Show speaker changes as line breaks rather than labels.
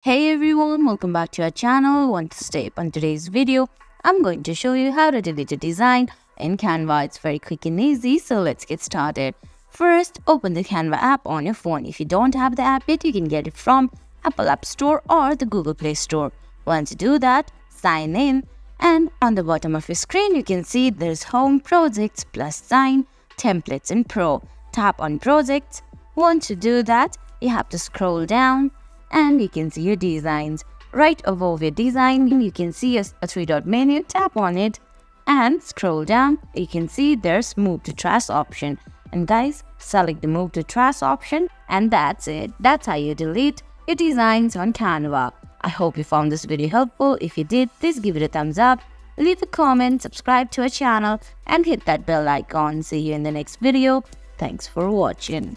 Hey everyone, welcome back to our channel. One step. On today's video, I'm going to show you how to delete a design in Canva. It's very quick and easy, so let's get started. First, open the Canva app on your phone. If you don't have the app yet, you can get it from Apple App Store or the Google Play Store. Once you do that, sign in, and on the bottom of your screen, you can see there's Home, Projects, plus sign, Templates and Pro. Tap on Projects. Once you do that, you have to scroll down and you can see your designs. Right above your design, you can see a three-dot menu. Tap on it and scroll down. You can see there's Move to Trash option. And guys, select the Move to Trash option, and that's it. That's how you delete your designs on Canva. I hope you found this video helpful. If you did, please give it a thumbs up, leave a comment, subscribe to our channel, and hit that bell icon. See you in the next video. Thanks for watching.